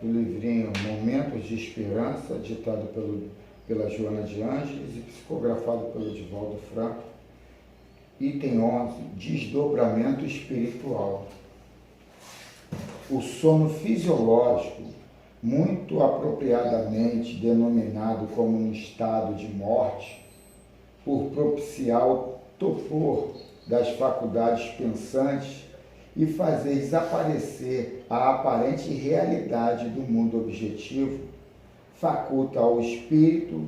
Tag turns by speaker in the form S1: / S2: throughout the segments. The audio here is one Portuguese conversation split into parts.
S1: do livrinho Momentos de Esperança, ditado pela Joana de Ângeles e psicografado pelo Divaldo Franco. Item 11, desdobramento espiritual. O sono fisiológico, muito apropriadamente denominado como um estado de morte, por propiciar o torpor das faculdades pensantes e fazer desaparecer a aparente realidade do mundo objetivo, faculta ao espírito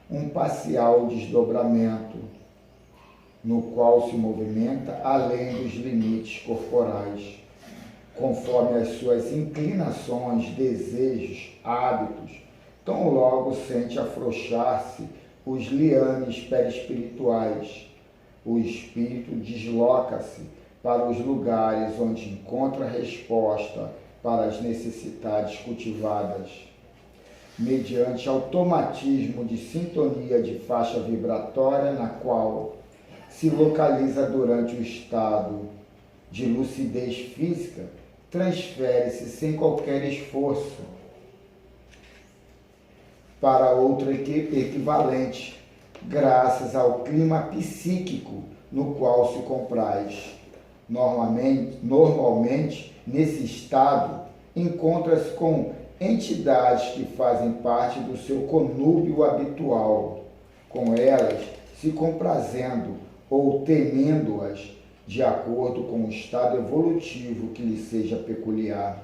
S1: um parcial desdobramento, no qual se movimenta além dos limites corporais, conforme as suas inclinações, desejos, hábitos, tão logo sente afrouxar-se os liames perispirituais. O espírito desloca-se para os lugares onde encontra resposta para as necessidades cultivadas. Mediante automatismo de sintonia de faixa vibratória na qual se localiza durante o estado de lucidez física, transfere-se sem qualquer esforço para outro equivalente, graças ao clima psíquico no qual se compraz. Normalmente, nesse estado, encontra-se com entidades que fazem parte do seu conúbio habitual, com elas se comprazendo ou temendo-as, de acordo com o estado evolutivo que lhe seja peculiar.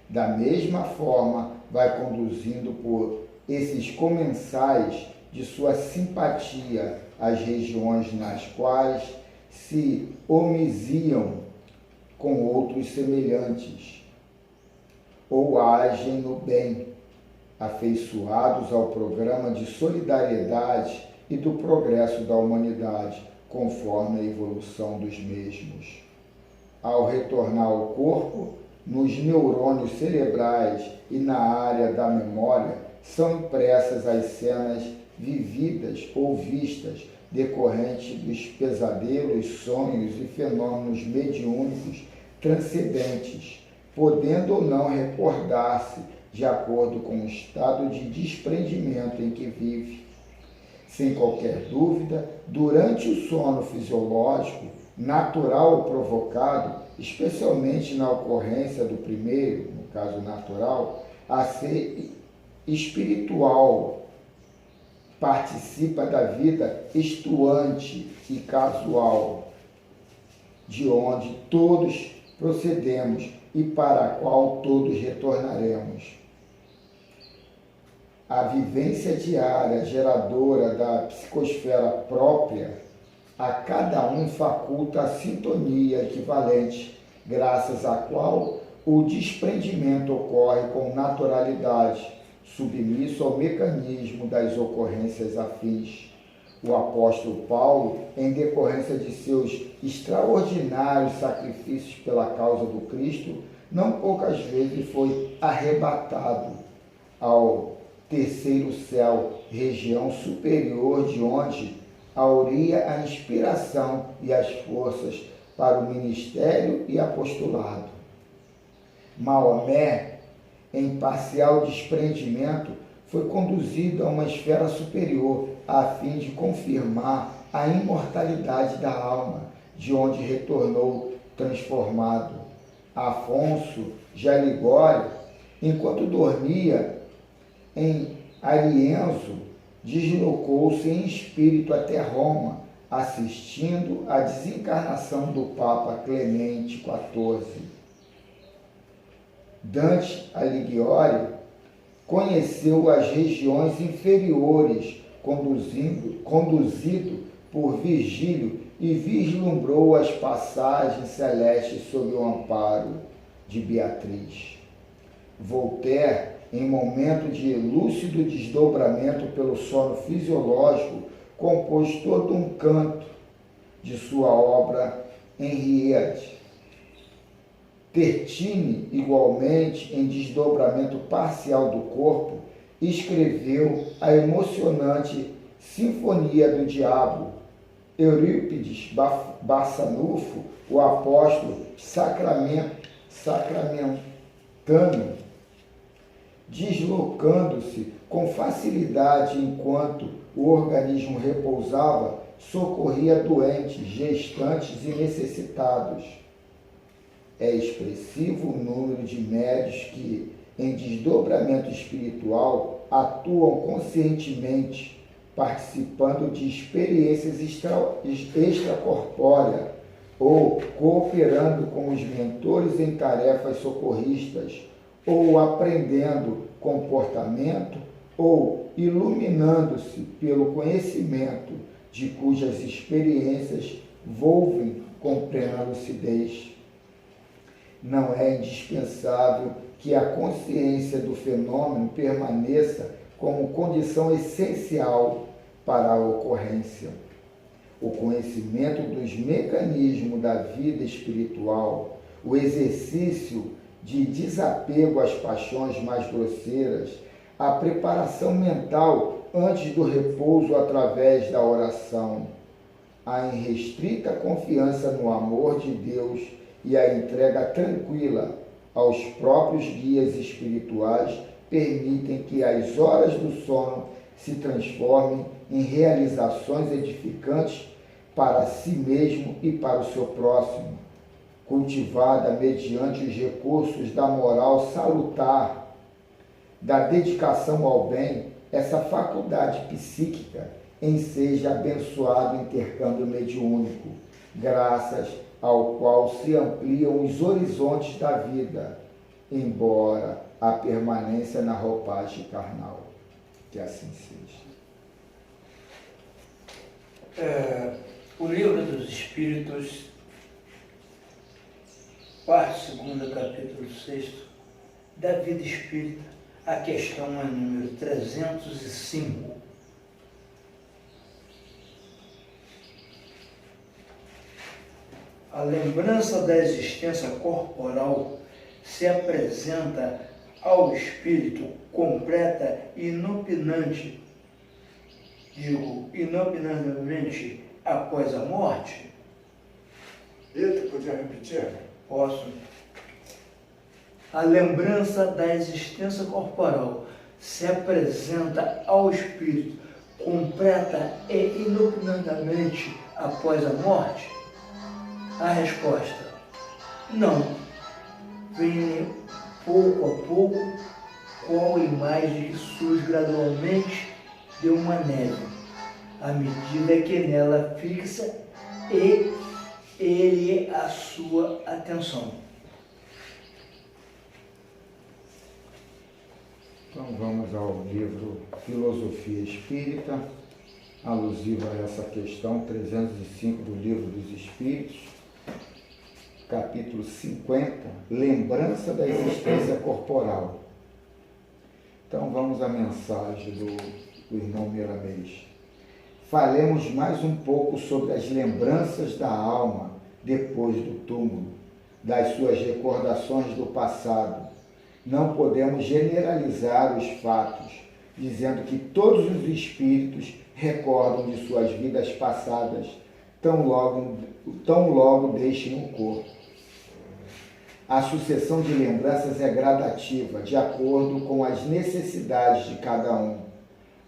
S1: Da mesma forma, vai conduzindo por esses comensais de sua simpatia as regiões nas quais se homisiam com outros semelhantes, ou agem no bem, afeiçoados ao programa de solidariedade e do progresso da humanidade, conforme a evolução dos mesmos. Ao retornar ao corpo, nos neurônios cerebrais e na área da memória, são impressas as cenas vividas ou vistas decorrentes dos pesadelos, sonhos e fenômenos mediúnicos transcendentes, podendo ou não recordar-se de acordo com o estado de desprendimento em que vive. Sem qualquer dúvida, durante o sono fisiológico, natural ou provocado, especialmente na ocorrência do primeiro, no caso natural, a ser espiritual, participa da vida estuante e casual, de onde todos procedemos e para a qual todos retornaremos. A vivência diária geradora da psicosfera própria, a cada um faculta a sintonia equivalente, graças à qual o desprendimento ocorre com naturalidade, submisso ao mecanismo das ocorrências afins. O apóstolo Paulo, em decorrência de seus extraordinários sacrifícios pela causa do Cristo, não poucas vezes foi arrebatado ao terceiro céu, região superior de onde auria a inspiração e as forças para o ministério e apostolado. Maomé, em parcial desprendimento, foi conduzido a uma esfera superior a fim de confirmar a imortalidade da alma, de onde retornou transformado. Afonso de Ligório, enquanto dormia em Arienzo, deslocou-se em espírito até Roma, assistindo à desencarnação do Papa Clemente XIV. Dante Alighieri conheceu as regiões inferiores, conduzido por Virgílio, e vislumbrou as passagens celestes sob o amparo de Beatriz. Voltaire, em momento de lúcido desdobramento pelo sono fisiológico, compôs todo um canto de sua obra Henriette. Tertine, igualmente em desdobramento parcial do corpo, escreveu a emocionante Sinfonia do Diabo. Eurípides Barçanufo, o apóstolo sacramentano, deslocando-se com facilidade enquanto o organismo repousava, socorria doentes, gestantes e necessitados. É expressivo o número de médios que, em desdobramento espiritual, atuam conscientemente, participando de experiências extracorpóreas ou cooperando com os mentores em tarefas socorristas, ou aprendendo comportamento, ou iluminando-se pelo conhecimento de cujas experiências volvem com plena lucidez. Não é indispensável que a consciência do fenômeno permaneça como condição essencial para a ocorrência. O conhecimento dos mecanismos da vida espiritual, o exercício de desapego às paixões mais grosseiras, a preparação mental antes do repouso através da oração, a irrestrita confiança no amor de Deus e a entrega tranquila aos próprios guias espirituais permitem que as horas do sono se transformem em realizações edificantes para si mesmo e para o seu próximo, cultivada mediante os recursos da moral salutar, da dedicação ao bem. Essa faculdade psíquica enseja abençoado intercâmbio mediúnico, graças ao qual se ampliam os horizontes da vida, embora a permanência na roupagem carnal. Que assim seja.
S2: O Livro dos Espíritos, parte 2, capítulo 6, da vida espírita, a questão é número 305. A lembrança da existência corporal se apresenta ao espírito completa e inopinante, inopinadamente após a morte?
S3: Eita, podia repetir?
S2: Posso. A lembrança da existência corporal se apresenta ao espírito completa e inopinadamente após a morte? A resposta: não. Vem pouco a pouco, qual imagem que surge gradualmente de uma neve, à medida que nela fixa ele a sua atenção.
S1: Então vamos ao livro Filosofia Espírita, alusivo a essa questão 305 do Livro dos Espíritos, capítulo 50, Lembrança da Existência Corporal. Então vamos à mensagem do irmão Miramês. Falemos mais um pouco sobre as lembranças da alma depois do túmulo, das suas recordações do passado. Não podemos generalizar os fatos, dizendo que todos os espíritos recordam de suas vidas passadas, tão logo deixem o corpo. A sucessão de lembranças é gradativa, de acordo com as necessidades de cada um,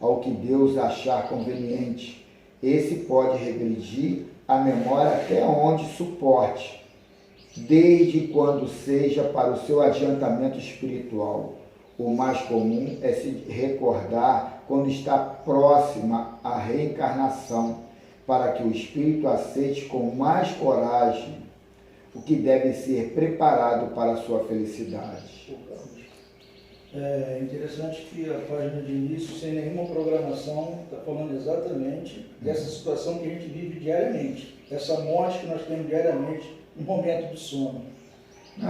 S1: ao que Deus achar conveniente. Esse pode regredir a memória até onde suporte, desde quando seja para o seu adiantamento espiritual. O mais comum é se recordar quando está próxima à reencarnação, para que o espírito aceite com mais coragem o que deve ser preparado para a sua felicidade.
S4: É interessante que a página de início, sem nenhuma programação, está falando exatamente dessa situação que a gente vive diariamente, essa morte que nós temos diariamente no momento do sono.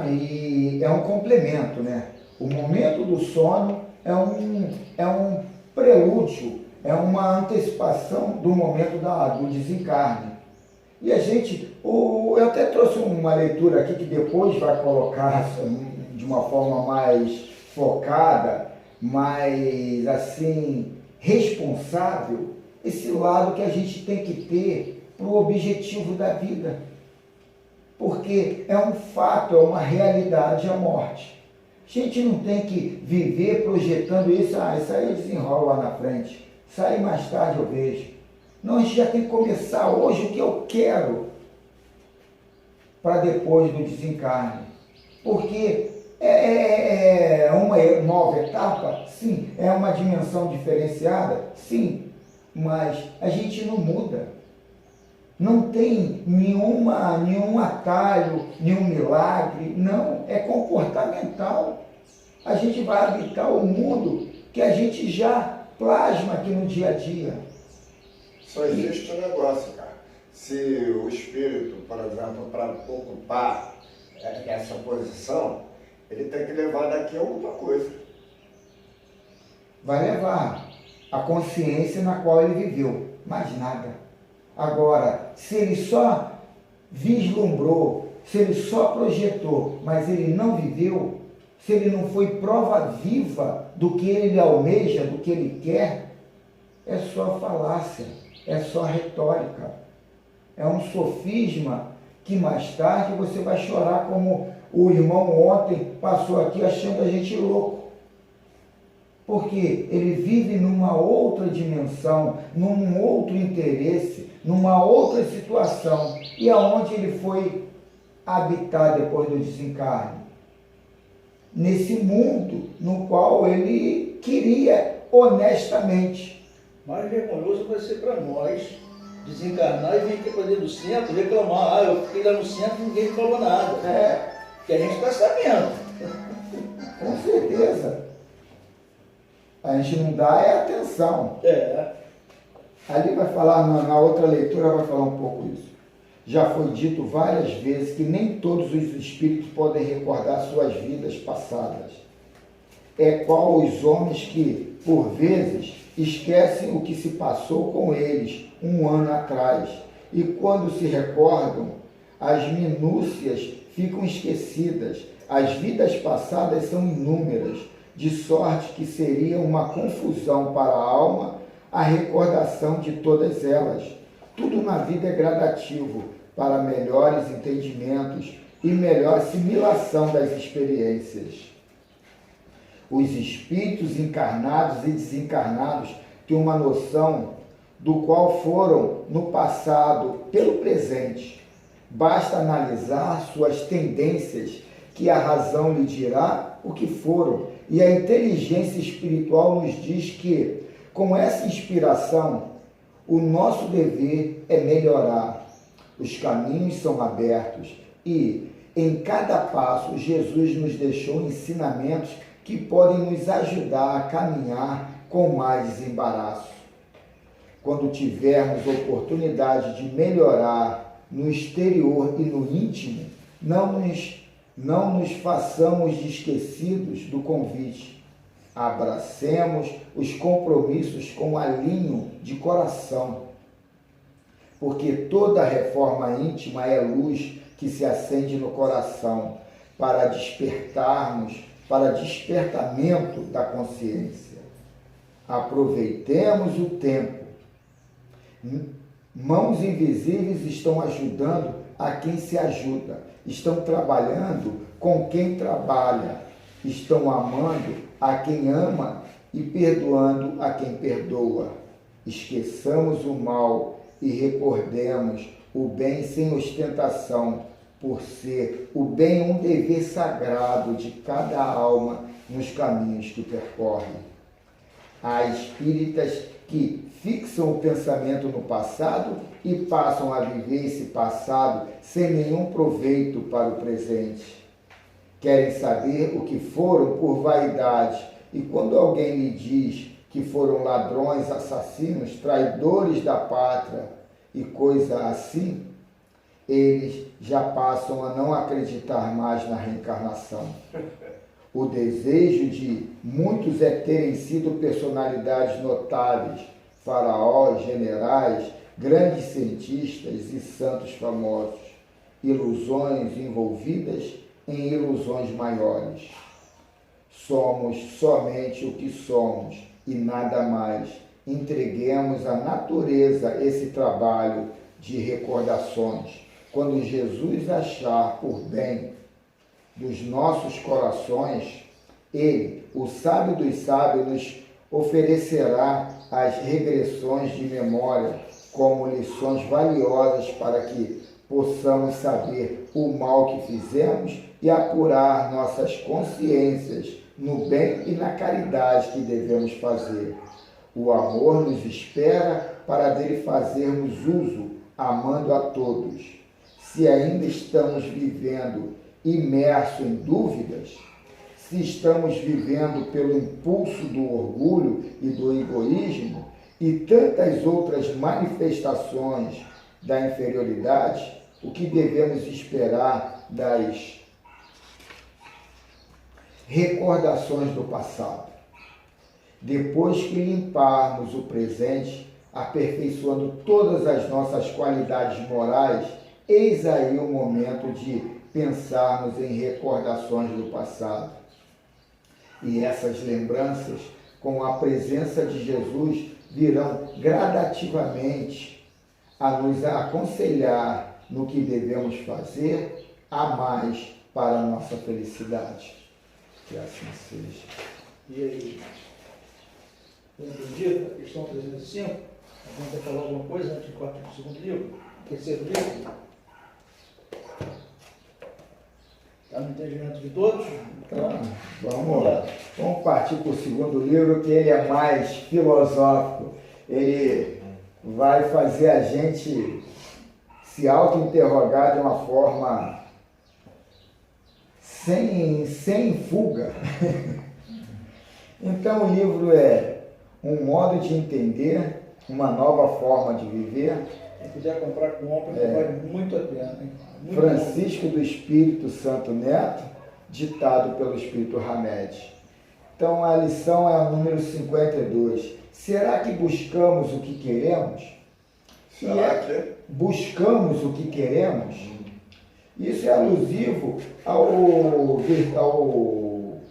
S1: E é um complemento, né? O momento do sono é um prelúdio, é uma antecipação do momento do desencarne. E a gente, eu até trouxe uma leitura aqui que depois vai colocar de uma forma mais focada, mais assim, responsável, esse lado que a gente tem que ter para o objetivo da vida. Porque é um fato, é uma realidade a morte. A gente não tem que viver projetando isso, isso aí desenrola lá na frente, isso aí mais tarde eu vejo. Não, a gente já tem que começar hoje o que eu quero para depois do desencarne. Porque é uma nova etapa? Sim. É uma dimensão diferenciada? Sim. Mas a gente não muda. Não tem nenhum atalho, nenhum milagre. Não, é comportamental. A gente vai habitar o mundo que a gente já plasma aqui no dia a dia.
S3: Só existe um negócio, cara. Se o espírito, por exemplo, para ocupar essa posição, ele tem que levar daqui alguma coisa.
S1: Vai levar a consciência na qual ele viveu, mais nada. Agora, se ele só vislumbrou, se ele só projetou, mas ele não viveu, se ele não foi prova viva do que ele almeja, do que ele quer, é só falácia, é só retórica. É um sofisma que mais tarde você vai chorar, como o irmão ontem passou aqui achando a gente louco. Porque ele vive numa outra dimensão, num outro interesse, numa outra situação. E aonde ele foi habitar depois do desencarne? Nesse mundo no qual ele queria honestamente.
S4: Mais vergonhoso vai ser para nós desencarnar e vir aqui para dentro do centro reclamar, eu fiquei lá no centro e ninguém falou nada. Que a gente está sabendo.
S1: Com certeza. A gente não dá atenção. Ali vai falar, na outra leitura vai falar um pouco isso. Já foi dito várias vezes que nem todos os espíritos podem recordar suas vidas passadas. É qual os homens que, por vezes, esquecem o que se passou com eles um ano atrás. E quando se recordam, as minúcias ficam esquecidas. As vidas passadas são inúmeras, de sorte que seria uma confusão para a alma a recordação de todas elas. Tudo na vida é gradativo para melhores entendimentos e melhor assimilação das experiências. Os espíritos encarnados e desencarnados têm uma noção do qual foram no passado pelo presente. Basta analisar suas tendências, que a razão lhe dirá o que foram, e a inteligência espiritual nos diz que, com essa inspiração, o nosso dever é melhorar. Os caminhos são abertos e, em cada passo, Jesus nos deixou ensinamentos que podem nos ajudar a caminhar com mais desembaraço. Quando tivermos oportunidade de melhorar no exterior e no íntimo, não nos façamos de esquecidos do convite. Abracemos os compromissos com alinho de coração, porque toda reforma íntima é luz que se acende no coração para despertarmos, para despertamento da consciência. Aproveitemos o tempo. Mãos invisíveis estão ajudando a quem se ajuda, estão trabalhando com quem trabalha, estão amando a quem ama e perdoando a quem perdoa. Esqueçamos o mal e recordemos o bem sem ostentação, por ser o bem um dever sagrado de cada alma nos caminhos que percorre. Há espíritas que fixam o pensamento no passado e passam a viver esse passado sem nenhum proveito para o presente. Querem saber o que foram por vaidade, e quando alguém lhe diz que foram ladrões, assassinos, traidores da pátria e coisa assim, eles já passam a não acreditar mais na reencarnação. O desejo de muitos é terem sido personalidades notáveis, faraós, generais, grandes cientistas e santos famosos, ilusões envolvidas em ilusões maiores. Somos somente o que somos e nada mais. Entreguemos à natureza esse trabalho de recordações. Quando Jesus achar por bem dos nossos corações Ele, o sábio dos sábios, nos oferecerá as regressões de memória como lições valiosas para que possamos saber o mal que fizemos e apurar nossas consciências no bem e na caridade que devemos fazer. O amor nos espera para dele fazermos uso, amando a todos. Se ainda estamos vivendo imersos em dúvidas, se estamos vivendo pelo impulso do orgulho e do egoísmo e tantas outras manifestações da inferioridade, o que devemos esperar das recordações do passado? Depois que limparmos o presente, aperfeiçoando todas as nossas qualidades morais, eis aí o momento de pensarmos em recordações do passado. E essas lembranças, com a presença de Jesus, virão gradativamente a nos aconselhar no que devemos fazer a mais para a nossa felicidade. Que assim seja.
S4: E aí? Entendido? A questão 305? Alguém quer falar alguma coisa antes de partir para o segundo livro? Terceiro livro? Está no entendimento de todos?
S1: Então, vamos partir para o segundo livro, que ele é mais filosófico. Ele vai fazer a gente se auto-interrogar de uma forma sem fuga. Então, o livro é um modo de entender, uma nova forma de viver.
S4: Quem puder comprar, compra, vale muito a pena. Hein? Muito
S1: Francisco do Espírito Santo Neto, ditado pelo Espírito Hamed. Então, a lição é a número 52. Será que buscamos o que queremos?
S3: Será que
S1: buscamos o que queremos? Isso é alusivo ao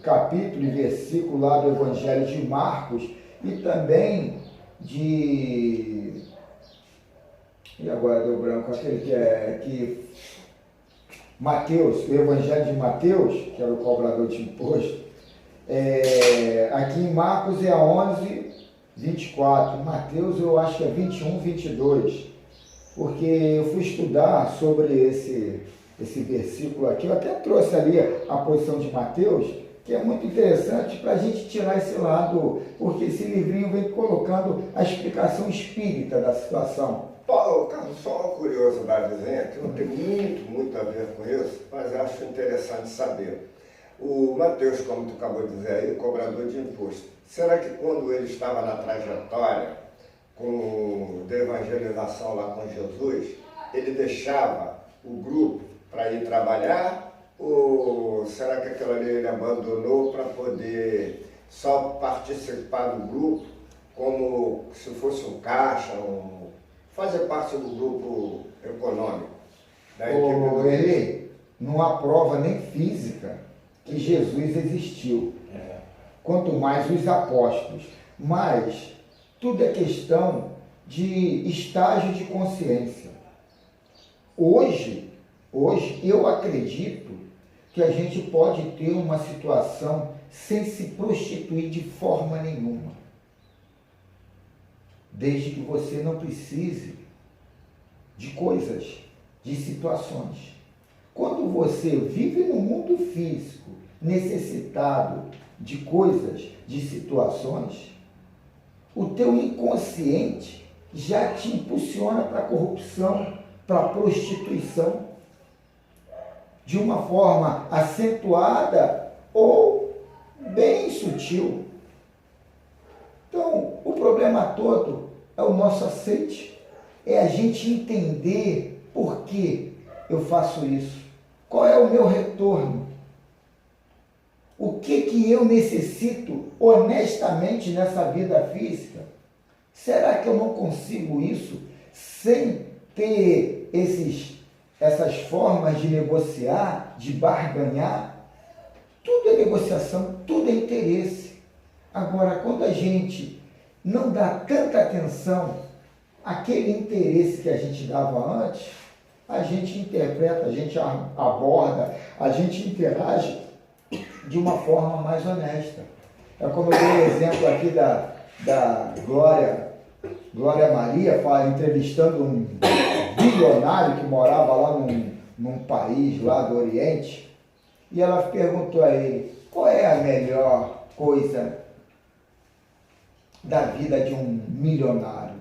S1: capítulo e versículo lá do Evangelho de Marcos e também de... E agora deu branco, aquele que Mateus, o Evangelho de Mateus, que era o cobrador de imposto, aqui em Marcos é 11, 24, em Mateus eu acho que é 21, 22, porque eu fui estudar sobre esse versículo aqui, eu até trouxe ali a posição de Mateus, que é muito interessante para a gente tirar esse lado, porque esse livrinho vem colocando a explicação espírita da situação.
S3: Paulo, Carlos, só uma curiosidadezinha, que não tem muito a ver com isso, mas acho interessante saber. O Mateus, como tu acabou de dizer aí, cobrador de imposto, será que quando ele estava na trajetória de evangelização lá com Jesus, ele deixava o grupo para ir trabalhar? Ou será que aquilo ali ele abandonou para poder só participar do grupo como se fosse um caixa, fazer parte do grupo econômico?
S1: Ele não há prova nem física que Jesus existiu, quanto mais os apóstolos. Mas tudo é questão de estágio de consciência. Hoje eu acredito que a gente pode ter uma situação sem se prostituir de forma nenhuma, desde que você não precise de coisas, de situações. Quando você vive no mundo físico, necessitado de coisas, de situações, o teu inconsciente já te impulsiona para a corrupção, para a prostituição, de uma forma acentuada ou bem sutil. Então, o problema todo é o nosso aceite, é a gente entender por que eu faço isso, qual é o meu retorno, o que eu necessito honestamente nessa vida física. Será que eu não consigo isso sem ter essas formas de negociar, de barganhar? Tudo é negociação, tudo é interesse. Agora, quando a gente não dá tanta atenção àquele interesse que a gente dava antes, a gente interpreta, a gente aborda, a gente interage de uma forma mais honesta. É como eu dei o exemplo aqui da Glória Maria, entrevistando um bilionário que morava lá num país lá do Oriente, e ela perguntou a ele, qual é a melhor coisa da vida de um milionário?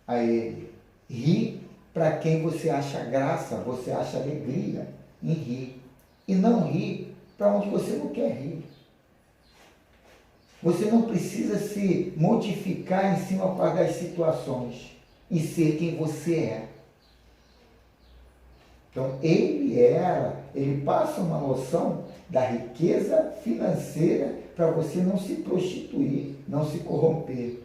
S1: A ele, rir para quem você acha graça, você acha alegria em rir, e não rir para onde você não quer rir. Você não precisa se modificar em cima das situações e ser quem você é. Então, ele passa uma noção da riqueza financeira para você não se prostituir, não se corromper.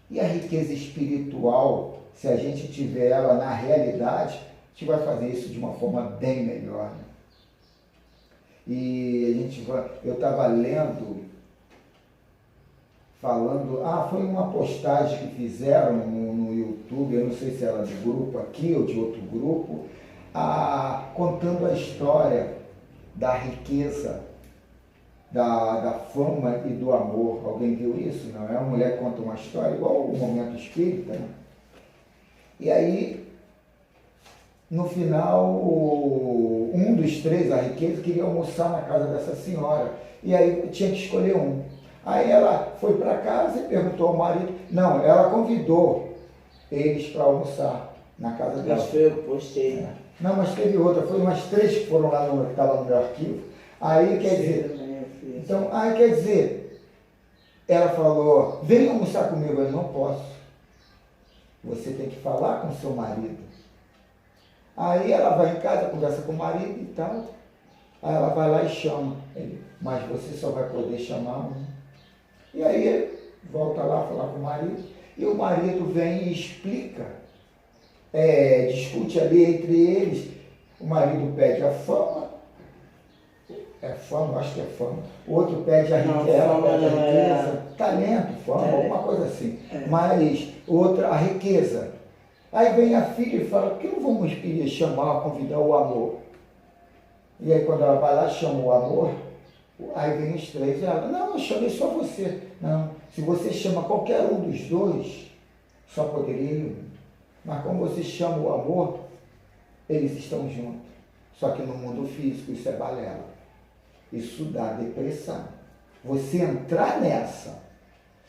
S1: E a riqueza espiritual, se a gente tiver ela na realidade, a gente vai fazer isso de uma forma bem melhor. Né? E eu estava lendo, falando, foi uma postagem que fizeram no YouTube, eu não sei se era de grupo aqui ou de outro grupo, contando a história da riqueza, da fama e do amor. Alguém viu isso? Não? É uma mulher que conta uma história, igual o Momento Espírita. Né? E aí, no final, um dos três, a riqueza, queria almoçar na casa dessa senhora. E aí tinha que escolher um. Aí ela foi para casa e perguntou ao marido. Não, ela convidou eles para almoçar na casa dela.
S5: Mas foi eu que postei.
S1: Não, mas teve outra. Foi umas três que foram lá que estavam no meu arquivo. Aí quer dizer, ela falou, vem almoçar comigo. Eu não posso. Você tem que falar com seu marido. Aí ela vai em casa, conversa com o marido e tal. Aí ela vai lá e chama ele. Mas você só vai poder chamar um. E aí volta lá falar com o marido. E o marido vem e explica. Discute ali entre eles. O marido pede a fama. Fama, acho que é fama. O outro pede a riqueza, talento, fama, alguma coisa assim. Mas outra, a riqueza. Aí vem a filha e fala, por que não vamos chamar, convidar o amor? E aí quando ela vai lá, chama o amor, aí vem os três e ela, não, eu chamei só você. Não, se você chama qualquer um dos dois, só poderia ir um. Mas como você chama o amor, eles estão juntos. Só que no mundo físico isso é balela. Isso dá depressão. Você entrar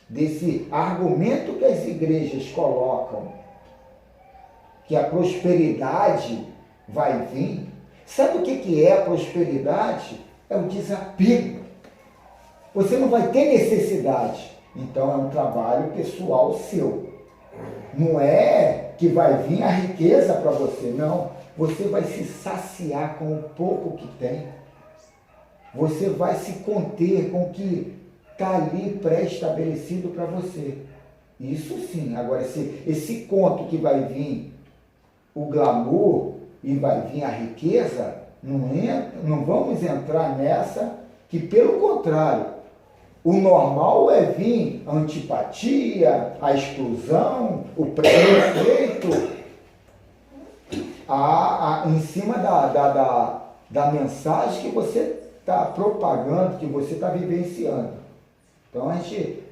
S1: desse argumento que as igrejas colocam, que a prosperidade vai vir. Sabe o que é a prosperidade? É o desapego. Você não vai ter necessidade. Então é um trabalho pessoal seu. Não é que vai vir a riqueza para você, não. Você vai se saciar com o pouco que tem. Você vai se conter com o que está ali pré-estabelecido para você. Isso sim. Agora, esse conto que vai vir o glamour e vai vir a riqueza, não vamos entrar nessa, que pelo contrário, o normal é vir a antipatia, a exclusão, o preconceito, em cima da mensagem que você está propagando, que você está vivenciando. Então a gente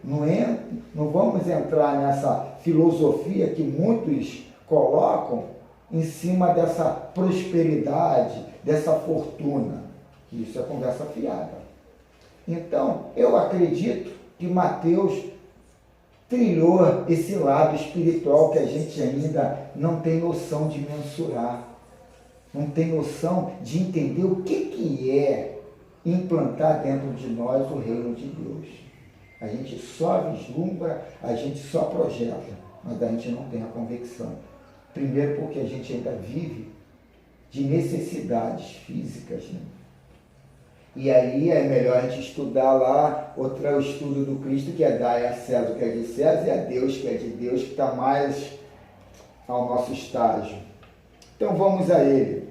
S1: não vamos entrar nessa filosofia que muitos colocam em cima dessa prosperidade, dessa fortuna. Isso é conversa fiada. Então, eu acredito que Mateus trilhou esse lado espiritual que a gente ainda não tem noção de mensurar, não tem noção de entender o que é implantar dentro de nós o reino de Deus. A gente só vislumbra, a gente só projeta, mas a gente não tem a convicção. Primeiro porque a gente ainda vive de necessidades físicas, né? E aí é melhor a gente estudar lá, o estudo do Cristo, que é dar a César o que é de César e a Deus que é de Deus, que está mais ao nosso estágio. Então vamos a ele.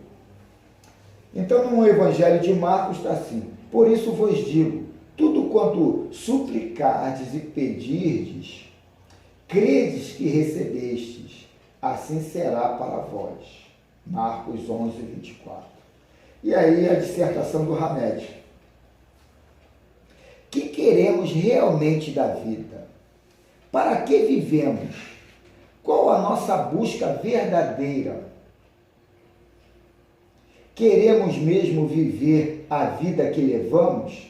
S1: Então no Evangelho de Marcos está assim, por isso vos digo, tudo quanto suplicardes e pedirdes, credes que recebestes, assim será para vós. Marcos 11, 24. E aí a dissertação do Hamed. queremos realmente da vida? Para que vivemos? Qual a nossa busca verdadeira? Queremos mesmo viver a vida que levamos?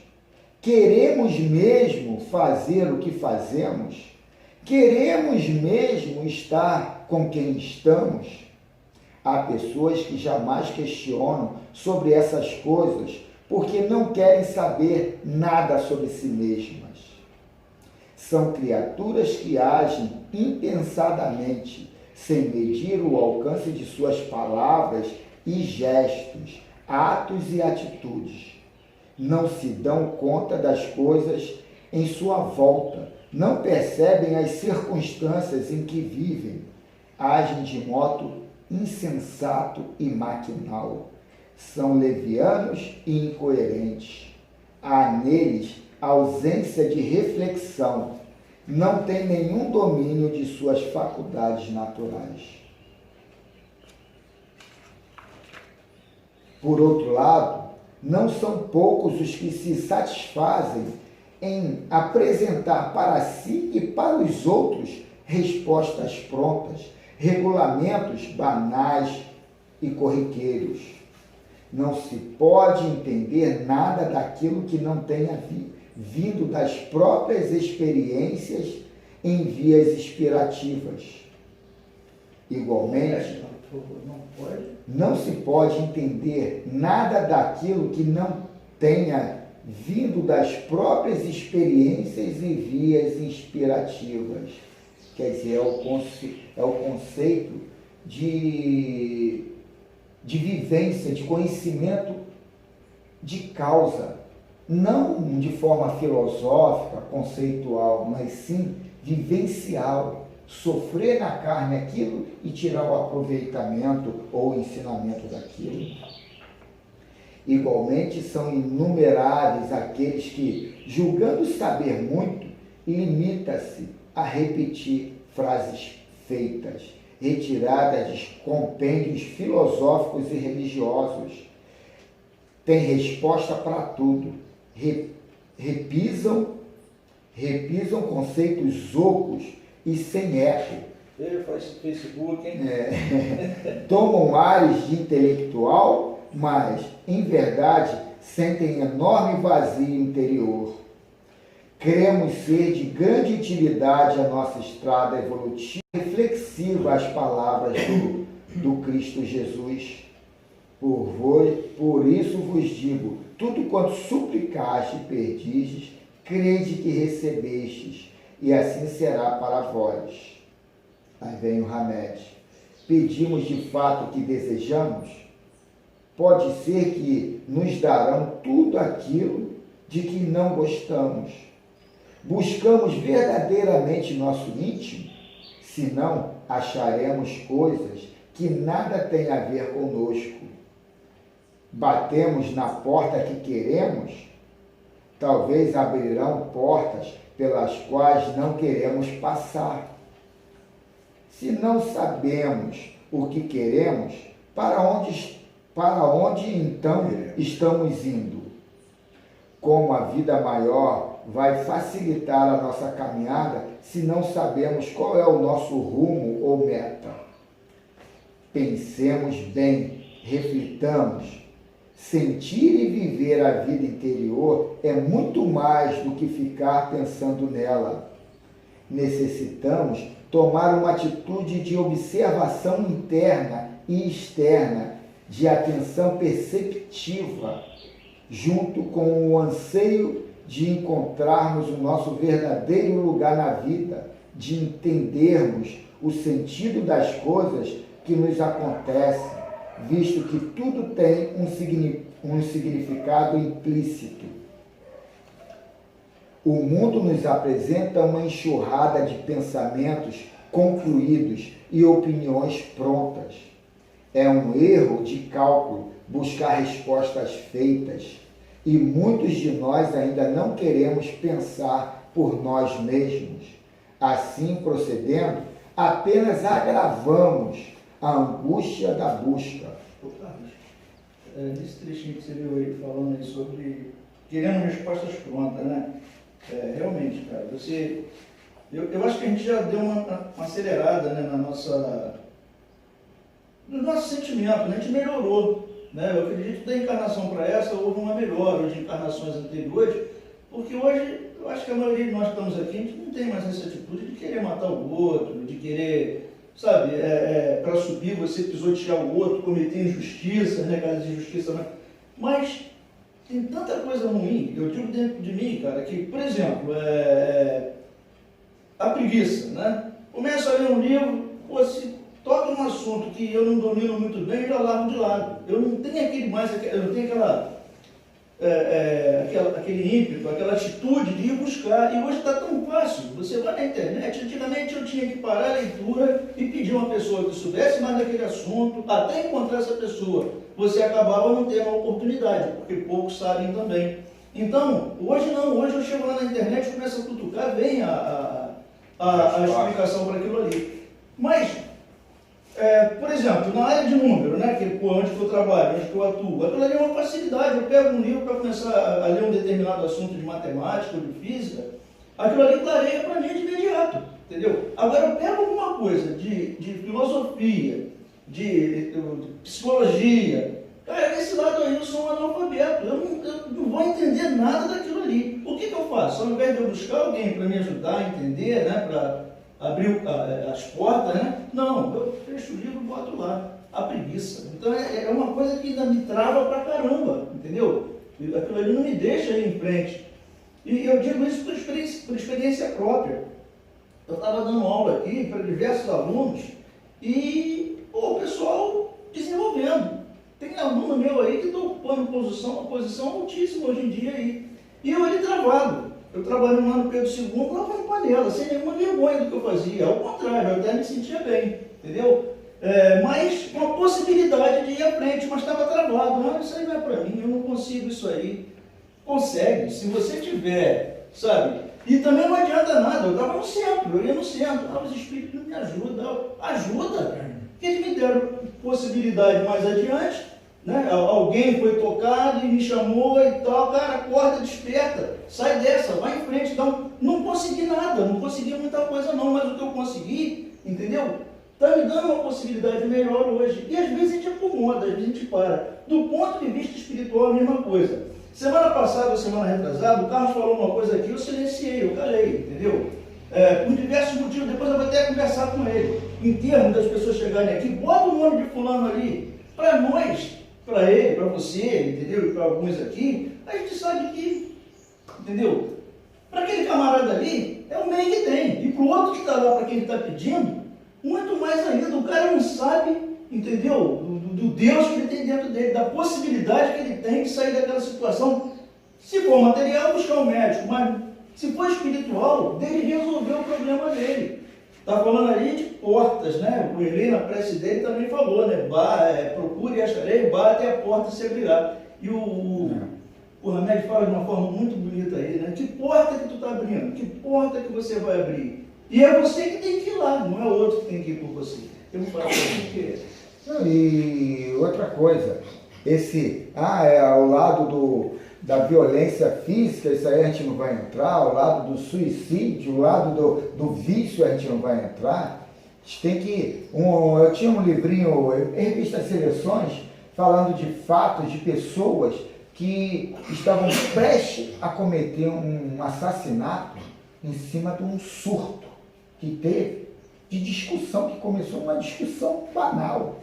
S1: Queremos mesmo fazer o que fazemos? Queremos mesmo estar com quem estamos? Há pessoas que jamais questionam sobre essas coisas porque não querem saber nada sobre si mesmas. São criaturas que agem impensadamente, sem medir o alcance de suas palavras e gestos, atos e atitudes. Não se dão conta das coisas em sua volta, não percebem as circunstâncias em que vivem, agem de modo insensato e maquinal. São levianos e incoerentes. Há neles ausência de reflexão, não têm nenhum domínio de suas faculdades naturais. Por outro lado, não são poucos os que se satisfazem em apresentar para si e para os outros respostas prontas, regulamentos banais e corriqueiros. Não se pode entender nada daquilo que não tenha vindo das próprias experiências em vias inspirativas. Igualmente, não se pode entender nada daquilo que não tenha vindo das próprias experiências e vias inspirativas. Quer dizer, é o conceito de vivência, de conhecimento de causa, não de forma filosófica, conceitual, mas sim vivencial. Sofrer na carne aquilo e tirar o aproveitamento ou o ensinamento daquilo. Igualmente, são inumeráveis aqueles que, julgando saber muito, limita-se a repetir frases feitas, retiradas de compêndios filosóficos e religiosos. Tem resposta para tudo. Repisam conceitos ocos e sem eco.
S4: Ele faz Facebook, hein?
S1: Tomam ares de intelectual, mas, em verdade, sentem enorme vazio interior. Cremos ser de grande utilidade a nossa estrada evolutiva e reflexiva às palavras do Cristo Jesus. Por isso vos digo, tudo quanto suplicaste e pedistes, crede que recebestes, e assim será para vós. Aí vem o Hamed. Pedimos de fato o que desejamos? Pode ser que nos darão tudo aquilo de que não gostamos. Buscamos verdadeiramente nosso íntimo? Senão, acharemos coisas que nada têm a ver conosco. Batemos na porta que queremos? Talvez abrirão portas pelas quais não queremos passar. Se não sabemos o que queremos, para onde então estamos indo? Como a vida maior vai facilitar a nossa caminhada se não sabemos qual é o nosso rumo ou meta? Pensemos bem, reflitamos. Sentir e viver a vida interior é muito mais do que ficar pensando nela. Necessitamos tomar uma atitude de observação interna e externa, de atenção perceptiva, junto com o anseio de encontrarmos o nosso verdadeiro lugar na vida, de entendermos o sentido das coisas que nos acontecem, visto que tudo tem um significado implícito. O mundo nos apresenta uma enxurrada de pensamentos concluídos e opiniões prontas. É um erro de cálculo buscar respostas feitas, e muitos de nós ainda não queremos pensar por nós mesmos. Assim, procedendo, apenas agravamos a angústia da busca.
S4: Nesse trechinho que você viu aí falando aí sobre querendo respostas prontas, né? Realmente, cara, eu acho que a gente já deu uma acelerada, né, no nosso sentimento, né? A gente melhorou, né? Eu acredito que da encarnação para essa houve uma melhora de encarnações anteriores, porque hoje eu acho que a maioria de nós que estamos aqui, a gente não tem mais essa atitude de querer matar o outro, de querer, sabe, para subir você pisotear o outro, cometer injustiça, né, caso de injustiça, né? Mas tem tanta coisa ruim, eu digo dentro de mim, cara, que, por exemplo, a preguiça, né? Começo a ler um livro, se toca num assunto que eu não domino muito bem, eu já largo de lado. Eu não tenho eu não tenho aquele ímpeto, aquela atitude de ir buscar. E hoje está tão fácil. Você vai na internet, antigamente eu tinha que parar a leitura e pedir uma pessoa que soubesse mais daquele assunto, até encontrar essa pessoa. Você acabava não tendo a oportunidade, porque poucos sabem também. Então, hoje não, hoje eu chego lá na internet, começo a cutucar, vem a explicação para aquilo ali. Mas, por exemplo, na área de número, né, que, onde eu trabalho, onde eu atuo, aquilo ali é uma facilidade. Eu pego um livro para começar a ler um determinado assunto de matemática ou de física, aquilo ali clareia para mim de imediato, entendeu? Agora eu pego alguma coisa de filosofia, de psicologia, cara, nesse lado aí eu sou um analfabeto, eu não vou entender nada daquilo ali. O que eu faço? Ao invés de eu buscar alguém para me ajudar a entender, né, para abrir as portas, né? Não, eu fecho o livro e boto lá. A preguiça. Então é uma coisa que ainda me trava pra caramba, entendeu? Aquilo ali não me deixa ir em frente. E eu digo isso por experiência própria. Eu estava dando aula aqui para diversos alunos e o pessoal desenvolvendo. Tem aluno meu aí que está ocupando uma posição altíssima hoje em dia aí. E eu ali travado. Eu trabalhei lá no Pedro II, lá foi em panela, sem nenhuma vergonha do que eu fazia. Ao contrário, eu até me sentia bem, entendeu? Mas com a possibilidade de ir à frente, mas estava travado. Não, isso aí não é para mim, eu não consigo isso aí. Consegue, se você tiver, sabe? E também não adianta nada, eu estava no centro, eu ia no centro, os espíritos me ajudam, ajuda. Eles me deram possibilidade mais adiante, né? Alguém foi tocado e me chamou e tal, cara, acorda, desperta, sai dessa, vai em frente. Então, não consegui nada, não consegui muita coisa não, mas o que eu consegui, entendeu? Está me dando uma possibilidade melhor hoje. E às vezes a gente acomoda, às vezes a gente para. Do ponto de vista espiritual, a mesma coisa. Semana passada ou semana retrasada, o Carlos falou uma coisa aqui, eu silenciei, eu calei, entendeu? Por diversos motivos, depois eu vou até conversar com ele. Em termos das pessoas chegarem aqui, bota o nome de fulano ali, para nós, para ele, para você, entendeu? E para alguns aqui, a gente sabe que, entendeu? Para aquele camarada ali, é o meio que tem. E para o outro que está lá, para quem ele está pedindo, muito mais ainda. O cara não sabe, entendeu? Do Deus que ele tem dentro dele, da possibilidade que ele tem de sair daquela situação. Se for material, buscar um médico, mas se for espiritual, dele resolver o problema dele. Está falando ali de portas, né? O Eli, na prece dele, também falou, né? Procure e acharei, bate a porta se abrirá. E o Hamed fala de uma forma muito bonita aí, né? Que porta que tu está abrindo? Que porta que você vai abrir? E é você que tem que ir lá, não é o outro que tem que ir por você. Eu não falo o que é.
S1: E outra coisa, ao lado da violência física, isso aí a gente não vai entrar, ao lado do suicídio, ao lado do vício a gente não vai entrar. A gente tem que... eu tinha um livrinho, em revista Seleções, falando de fatos de pessoas que estavam prestes a cometer um assassinato em cima de um surto que teve, de discussão, que começou uma discussão banal.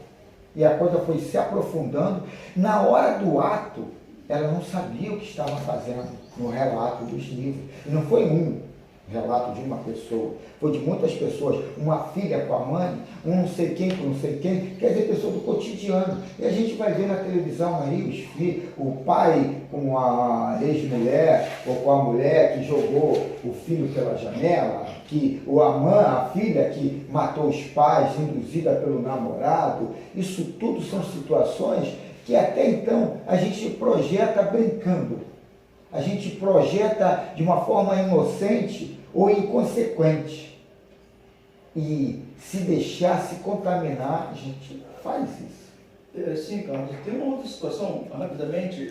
S1: E a coisa foi se aprofundando. Na hora do ato, ela não sabia o que estava fazendo no relato dos livros. E não foi um relato de uma pessoa, foi de muitas pessoas. Uma filha com a mãe, um não sei quem com não sei quem, quer dizer, pessoa do cotidiano. E a gente vai ver na televisão aí os filhos, o pai com a ex-mulher, ou com a mulher que jogou o filho pela janela, a filha que matou os pais, induzida pelo namorado. Isso tudo são situações que até então a gente projeta brincando, a gente projeta de uma forma inocente ou inconsequente. E se deixar se contaminar, a gente faz isso.
S4: Sim, Carlos. Tem uma outra situação, rapidamente,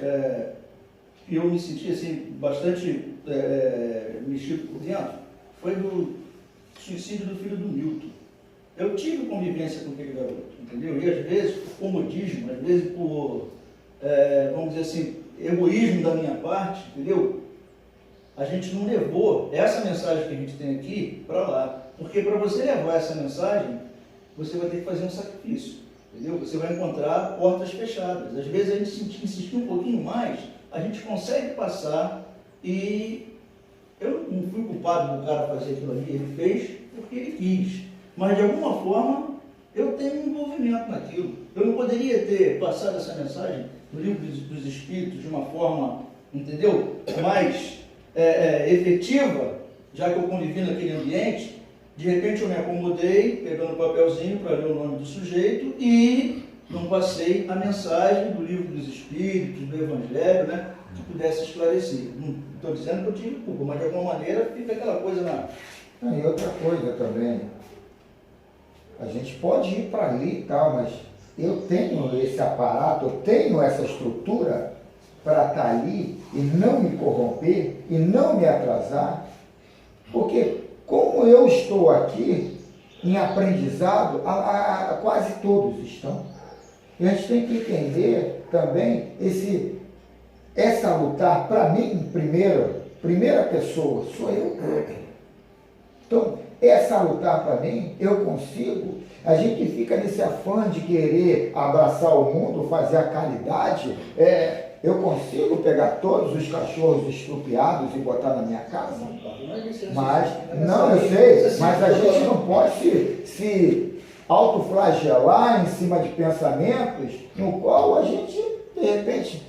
S4: que eu me senti assim, bastante mexido por dentro foi do suicídio do filho do Milton. Eu tive convivência com aquele garoto, entendeu? E às vezes por comodismo, às vezes por, vamos dizer assim, egoísmo da minha parte, entendeu? A gente não levou essa mensagem que a gente tem aqui para lá. Porque para você levar essa mensagem, você vai ter que fazer um sacrifício, entendeu? Você vai encontrar portas fechadas. Às vezes a gente insistir um pouquinho mais, a gente consegue passar e eu não fui culpado do cara fazer aquilo ali, ele fez porque ele quis. Mas de alguma forma eu tenho um envolvimento naquilo. Eu não poderia ter passado essa mensagem do livro dos Espíritos de uma forma, entendeu, mais efetiva, já que eu convivi naquele ambiente. De repente eu me acomodei, pegando o papelzinho para ler o nome do sujeito e não passei a mensagem do livro dos Espíritos, do Evangelho, né, que pudesse esclarecer. Não estou dizendo que eu tive culpa, mas de alguma maneira fica aquela coisa na...
S1: E outra coisa também, a gente pode ir para ali e tal, mas eu tenho esse aparato, eu tenho essa estrutura para estar ali e não me corromper e não me atrasar, porque como eu estou aqui em aprendizado, quase todos estão. E a gente tem que entender também essa lutar, para mim, primeira pessoa, sou eu. Então, essa lutar para mim, eu consigo. A gente fica nesse afã de querer abraçar o mundo, fazer a caridade. Eu consigo pegar todos os cachorros estrupiados e botar na minha casa? Mas, não, eu sei, mas a gente não pode se autoflagelar em cima de pensamentos no qual a gente, de repente,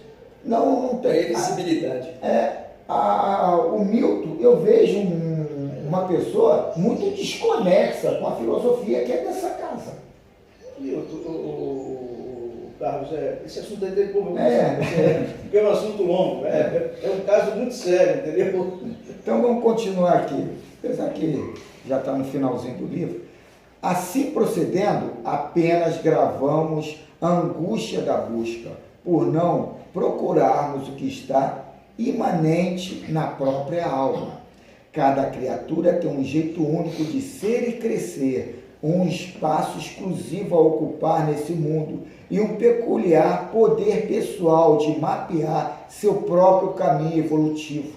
S1: não tem...
S5: Previsibilidade.
S1: O Milton, eu vejo uma pessoa muito desconexa com a filosofia que é dessa casa.
S4: Milton, Carlos, esse assunto aí tem como porque é um assunto longo, é um caso muito sério, entendeu?
S1: Então vamos continuar aqui, apesar que já está no finalzinho do livro. Assim procedendo, apenas gravamos a angústia da busca, por não procurarmos o que está imanente na própria alma. Cada criatura tem um jeito único de ser e crescer, um espaço exclusivo a ocupar nesse mundo e um peculiar poder pessoal de mapear seu próprio caminho evolutivo.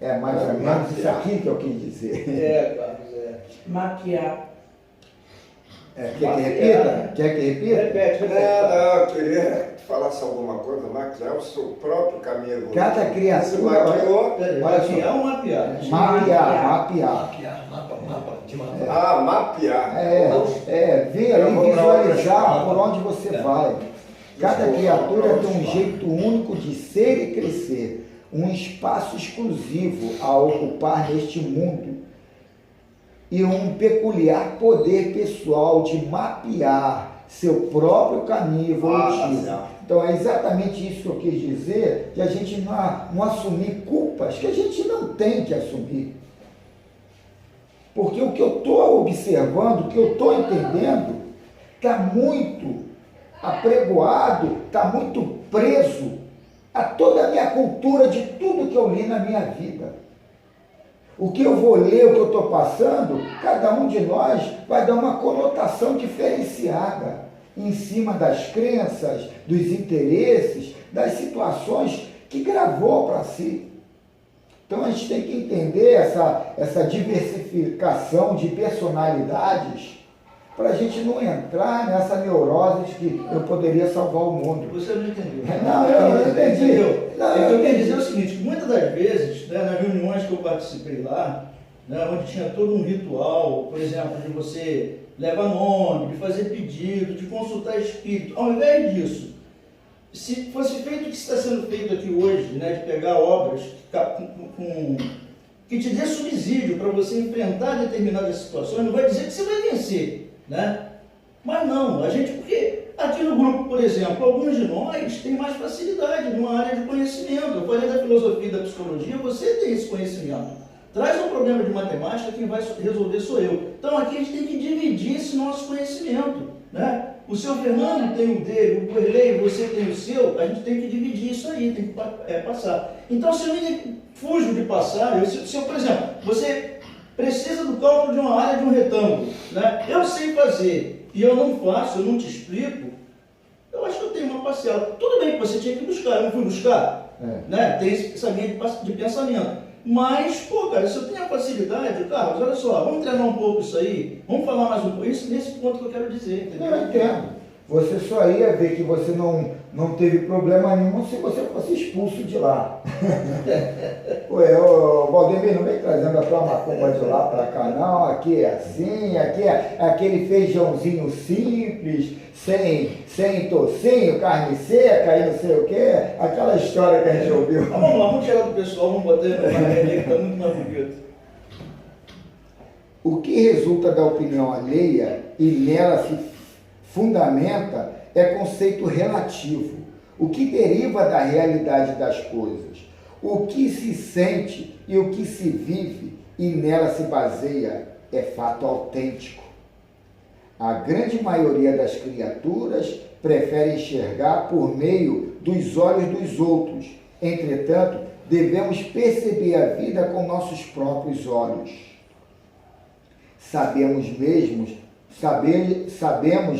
S1: É mais ou menos isso aqui que eu quis dizer.
S4: Carlos,
S2: Mapear.
S1: Quer que repita? Quer que repita?
S4: Repete.
S3: Eu queria que falasse alguma coisa, maquiar o seu próprio caminho evolutivo.
S1: Cada
S3: Você
S1: criatura...
S3: maquiou.
S4: Mapear ou mapear?
S1: Mapear.
S5: Mapa de mapa.
S3: Mapear.
S1: Ver ali, visualizar por onde você vai. Cada criatura tem um jeito único de ser e crescer, um espaço exclusivo a ocupar neste mundo e um peculiar poder pessoal de mapear seu próprio caminho evolutivo. Então é exatamente isso que eu quis dizer, que a gente não assumir culpas que a gente não tem que assumir. Porque o que eu estou observando, o que eu estou entendendo, está muito apregoado, está muito preso a toda a minha cultura de tudo que eu li na minha vida. O que eu vou ler, o que eu estou passando, cada um de nós vai dar uma conotação diferenciada em cima das crenças, dos interesses, das situações que gravou para si. Então a gente tem que entender essa diversificação de personalidades para a gente não entrar nessa neurose de que eu poderia salvar o mundo.
S4: Você não entendeu.
S1: Não, eu não entendi.
S4: Eu quero dizer o seguinte, muitas das vezes, né, nas reuniões que eu participei lá, né, onde tinha todo um ritual, por exemplo, de você levar nome, de fazer pedido, de consultar espírito, ao invés disso, se fosse feito o que está sendo feito aqui hoje, né, de pegar obras que te dê subsídio para você enfrentar determinadas situações, não vai dizer que você vai vencer, né? Mas não, porque aqui no grupo, por exemplo, alguns de nós têm mais facilidade numa área de conhecimento. Eu falei da filosofia e da psicologia, você tem esse conhecimento. Traz um problema de matemática, quem vai resolver sou eu. Então aqui a gente tem que dividir esse nosso conhecimento, né? o seu Fernando tem o dele, o Coelho, você tem o seu, a gente tem que dividir isso aí, tem que passar. Então, se eu me fujo de passar, se eu, por exemplo, você precisa do cálculo de uma área de um retângulo, né? Eu sei fazer e eu não faço, eu não te explico, eu acho que eu tenho uma parcela. Tudo bem que você tinha que buscar, eu não fui buscar, né? Tem essa linha de pensamento. Mas, pô, cara, se eu tenho a facilidade, Carlos, olha só, vamos treinar um pouco isso aí, vamos falar mais um pouco, isso nesse ponto que eu quero dizer, entendeu?
S1: Eu entendo. Você só ia ver que você não teve problema nenhum se você fosse expulso de lá. Ué, o Valdemir não vem trazendo a tua macumba de lá para cá, não. Aqui é assim, aqui é aquele feijãozinho simples, sem tocinho, carne seca e não sei o quê. Aquela história que a gente ouviu.
S4: Então, vamos lá, vamos tirar do pessoal, vamos botar no painel que está muito mais bonito.
S1: O que resulta da opinião alheia e nela se fundamenta é conceito relativo, o que deriva da realidade das coisas, o que se sente e o que se vive e nela se baseia é fato autêntico. A grande maioria das criaturas prefere enxergar por meio dos olhos dos outros. Entretanto, devemos perceber a vida com nossos próprios olhos. Sabemos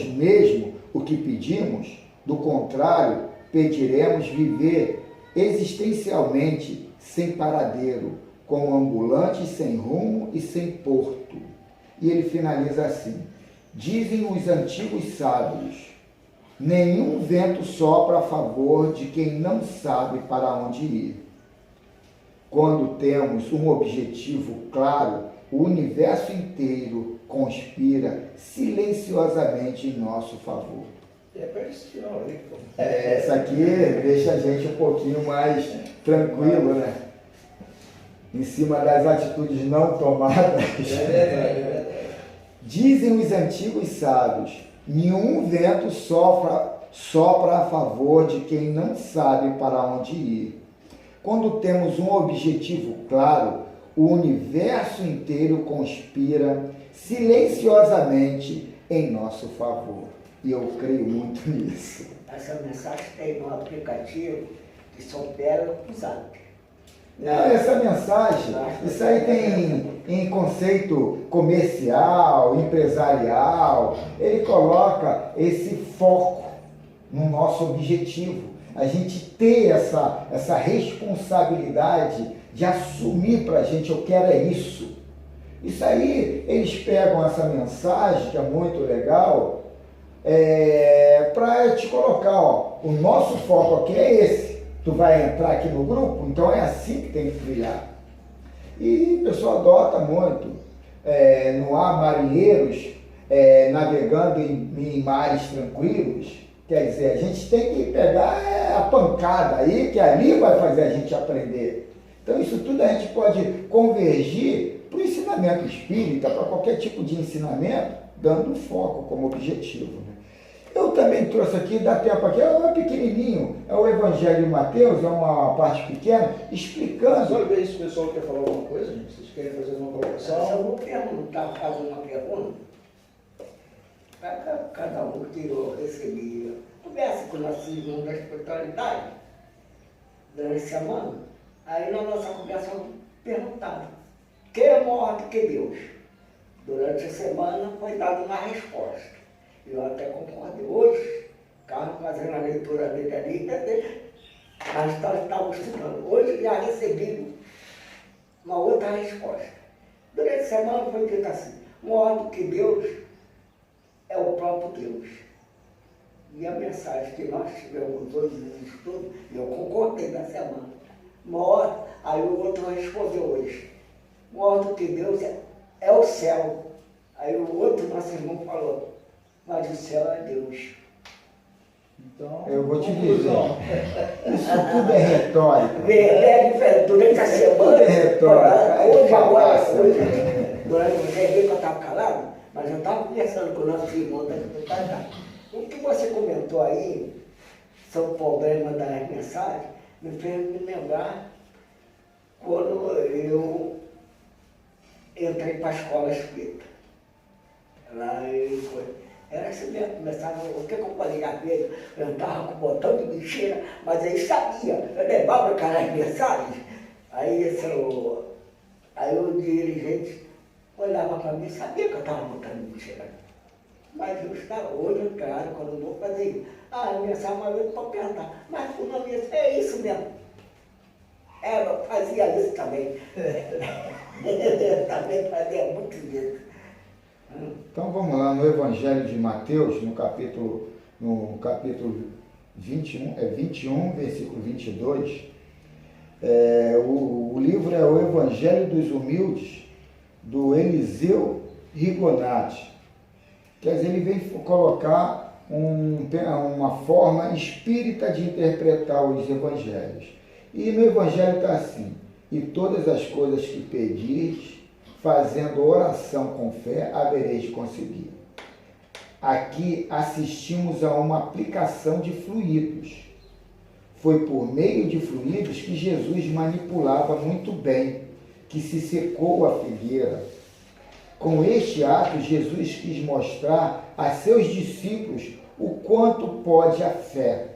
S1: mesmo o que pedimos, do contrário, pediremos viver existencialmente sem paradeiro, como ambulantes sem rumo e sem porto. E ele finaliza assim: dizem os antigos sábios, nenhum vento sopra a favor de quem não sabe para onde ir. Quando temos um objetivo claro, o universo inteiro conspira silenciosamente em nosso favor. Essa aqui deixa a gente um pouquinho mais tranquilo, né? Em cima das atitudes não tomadas. Dizem os antigos sábios, nenhum vento sopra a favor de quem não sabe para onde ir. Quando temos um objetivo claro, o universo inteiro conspira silenciosamente em nosso favor. E eu creio muito nisso.
S6: Essa mensagem tem no aplicativo que só pega o Zap.
S1: Essa mensagem, isso aí tem em conceito comercial, empresarial, ele coloca esse foco no nosso objetivo. A gente ter essa responsabilidade de assumir para a gente, eu quero é isso. Isso aí, eles pegam essa mensagem, que é muito legal, para te colocar, ó, o nosso foco aqui é esse. Tu vai entrar aqui no grupo, então é assim que tem que brilhar. E o pessoal adota muito. No há marinheiros navegando em mares tranquilos. Quer dizer, a gente tem que pegar a pancada aí, que ali vai fazer a gente aprender. Então isso tudo a gente pode convergir para o ensinamento espírita, para qualquer tipo de ensinamento, dando foco como objetivo. Né? Eu também trouxe aqui, dá tempo aqui, é pequenininho, é o Evangelho de Mateus, é uma parte pequena, explicando...
S4: Só ver se o pessoal quer falar alguma coisa, gente. Vocês querem fazer alguma colocação?
S6: Eu vou perguntar, fazer uma pergunta. Cada um tirou, recebia. Conversa com nossos irmãos da espiritualidade durante a semana. Aí na nossa conversa eu perguntava, quem é maior do que Deus? Durante a semana foi dada uma resposta. Eu até concordei. Hoje, Carlos fazendo a leitura dele ali, nós estávamos estudando. Hoje já recebi uma outra resposta. Durante a semana foi dito assim, maior do que Deus é o próprio Deus. E a mensagem que nós tivemos hoje nos estudos, eu concordei na semana. Maior, aí o outro respondeu hoje, maior do que Deus é o céu. Aí o outro nosso irmão falou, mas o céu é Deus.
S1: Então, eu vou te dizer, isso tudo é retórica.
S6: É diferente, durante a semana,
S1: tudo é retórica.
S6: hoje, durante você viu que eu estava calado, mas eu estava conversando com o nosso irmão da espiritualidade. O que você comentou aí sobre o problema das mensagens, me fez me lembrar quando eu entrei para a escola espírita. Lá Era assim mesmo, começava, o que eu falei a vez, eu estava com um botão de mentira, mas ele sabia, eu levava aquelas mensagens, aí o dirigente olhava para mim e sabia que eu estava botando mentira. Mas hoje, claro, quando eu vou fazer isso, a mensagem uma vez para perguntar, mas tu não disse, é isso mesmo. Eu fazia isso também. Eu também fazia muito isso.
S1: Então vamos lá, no Evangelho de Mateus, no capítulo 21, versículo 22, o livro é o Evangelho dos Humildes, do Eliseu Rigonati. Quer dizer, ele vem colocar uma forma espírita de interpretar os evangelhos. E no evangelho está assim: e todas as coisas que pedis, fazendo oração com fé, havereis de conseguir. Aqui assistimos a uma aplicação de fluidos. Foi por meio de fluidos que Jesus manipulava muito bem, que se secou a figueira. Com este ato, Jesus quis mostrar a seus discípulos o quanto pode a fé.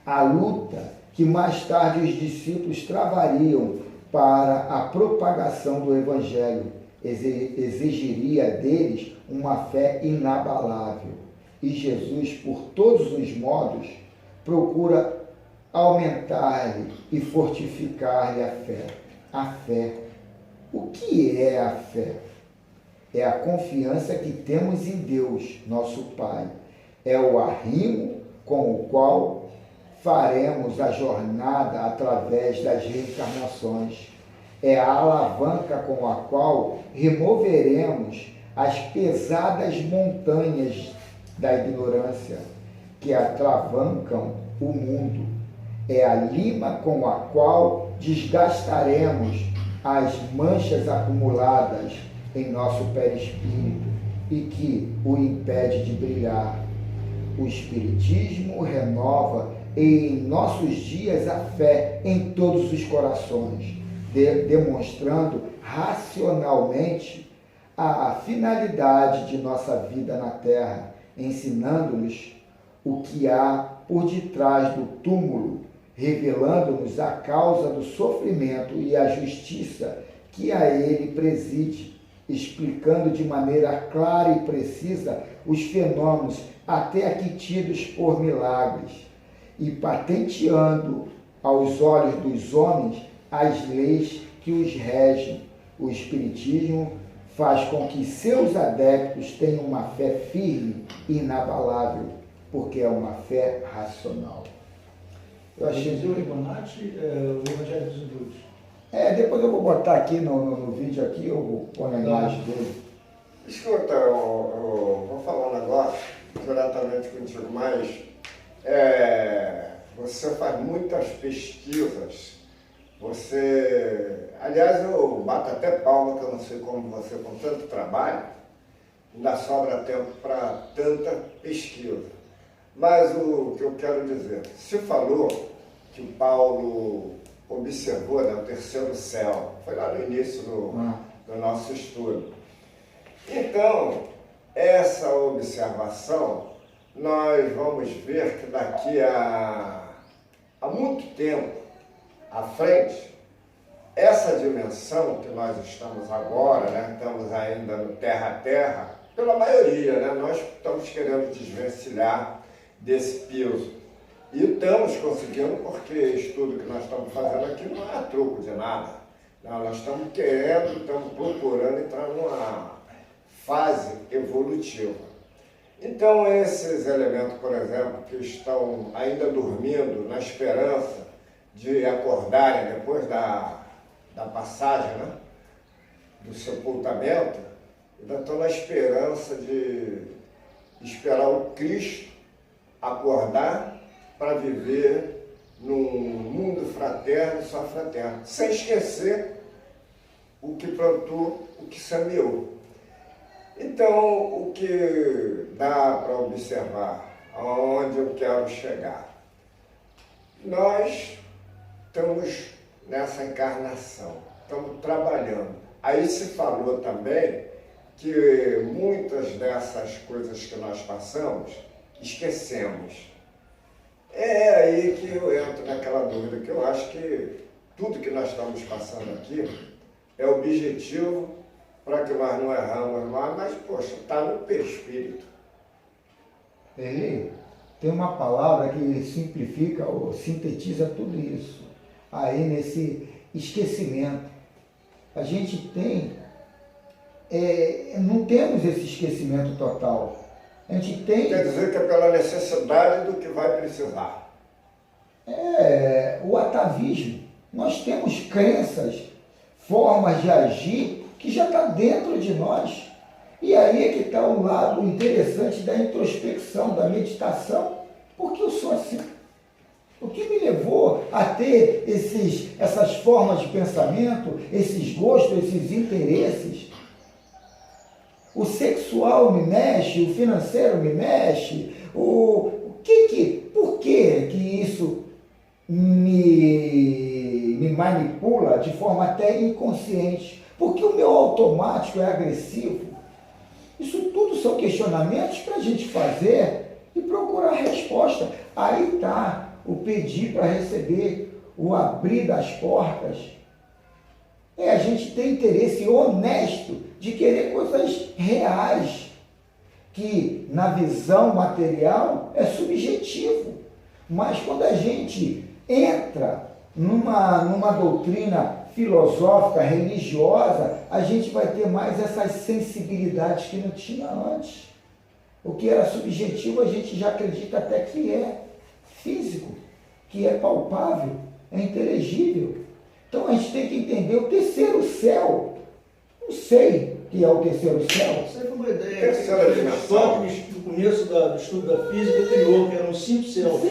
S1: A luta que mais tarde os discípulos travariam para a propagação do Evangelho exigiria deles uma fé inabalável. E Jesus, por todos os modos, procura aumentar-lhe e fortificar-lhe a fé. A fé. O que é a fé? É a confiança que temos em Deus, nosso Pai. É o arrimo com o qual faremos a jornada através das reencarnações. É a alavanca com a qual removeremos as pesadas montanhas da ignorância que atravancam o mundo. É a lima com a qual desgastaremos as manchas acumuladas em nosso perispírito e que o impede de brilhar. O Espiritismo renova em nossos dias a fé em todos os corações, demonstrando racionalmente a finalidade de nossa vida na Terra, ensinando-nos o que há por detrás do túmulo, revelando-nos a causa do sofrimento e a justiça que a ele preside, explicando de maneira clara e precisa os fenômenos até aqui tidos por milagres e patenteando aos olhos dos homens as leis que os regem. O Espiritismo faz com que seus adeptos tenham uma fé firme e inabalável, porque é uma fé racional. Eu achei...
S4: Eliseu Rigonati, o Evangelho dos Humildes.
S1: Depois eu vou botar aqui no vídeo aqui, eu vou pôr a imagem dele.
S3: Escuta, eu vou falar um negócio diretamente contigo, mas você faz muitas pesquisas. Aliás, eu bato até palma, que eu não sei como você, com tanto trabalho, ainda sobra tempo para tanta pesquisa. Mas o que eu quero dizer, se falou que o Paulo observou, né, o terceiro céu, foi lá no início do nosso estudo. Então, essa observação, nós vamos ver que daqui a muito tempo à frente, essa dimensão que nós estamos agora, né, estamos ainda no terra a terra, pela maioria, né, nós estamos querendo desvencilhar desse piso. E estamos conseguindo, porque o estudo que nós estamos fazendo aqui não é a troco de nada. Não, nós estamos procurando entrar numa fase evolutiva. Então, esses elementos, por exemplo, que estão ainda dormindo na esperança de acordarem depois da passagem, né, do sepultamento, ainda estão na esperança de esperar o Cristo acordar para viver num mundo fraterno e só fraterno, sem esquecer o que plantou, o que semeou. Então, o que dá para observar, aonde eu quero chegar? Nós estamos nessa encarnação, estamos trabalhando. Aí se falou também que muitas dessas coisas que nós passamos, esquecemos. É aí que eu entro naquela dúvida, que eu acho que tudo que nós estamos passando aqui é objetivo para que nós não erramos mais, mas, poxa, está no perispírito.
S1: Ele tem uma palavra que simplifica ou sintetiza tudo isso. Aí nesse esquecimento. A gente tem, não temos esse esquecimento total. A gente tem...
S3: Quer dizer que é pela necessidade do que vai precisar.
S1: O atavismo. Nós temos crenças, formas de agir que já está dentro de nós. E aí é que está o lado interessante da introspecção, da meditação. Por que eu sou assim? O que me levou a ter essas formas de pensamento, esses gostos, esses interesses? O sexual me mexe, o financeiro me mexe, por que isso me manipula de forma até inconsciente? Por que o meu automático é agressivo? Isso tudo são questionamentos para a gente fazer e procurar resposta. Aí está o pedir para receber, o abrir das portas. A gente tem interesse honesto de querer coisas reais, que na visão material é subjetivo. Mas quando a gente entra numa doutrina filosófica, religiosa, a gente vai ter mais essas sensibilidades que não tinha antes. O que era subjetivo a gente já acredita até que é físico, que é palpável, é inteligível. Então a gente tem que entender o terceiro céu. Não sei o que é o terceiro céu.
S4: Isso aí foi uma ideia
S3: Terceira
S4: que
S3: dimensão.
S4: Aristóteles, no começo do estudo da física, criou, que eram 5 céus.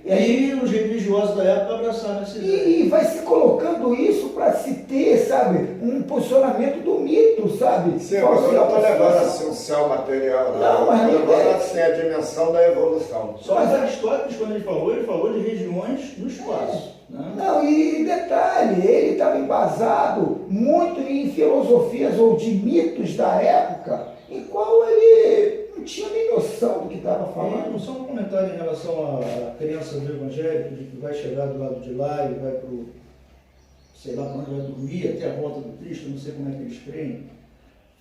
S4: E aí os religiosos da época abraçaram essa ideia.
S1: E vai se colocando isso para se ter, sabe, um posicionamento do mito, sabe?
S3: Sim, mas eu não estou levando assim o céu material,
S1: Não, mas
S3: estou
S1: não
S3: levando assim a dimensão da evolução.
S4: Só que Aristóteles, quando ele falou de regiões no espaço. Né?
S1: Não, e detalhe, ele estava embasado muito em filosofias ou de mitos da época, em qual ele não tinha nem noção do que estava falando.
S4: Só um comentário em relação à crença do evangélico, de que vai chegar do lado de lá e vai para o, sei lá, para onde vai dormir, até a volta do Cristo, não sei como é que eles creem.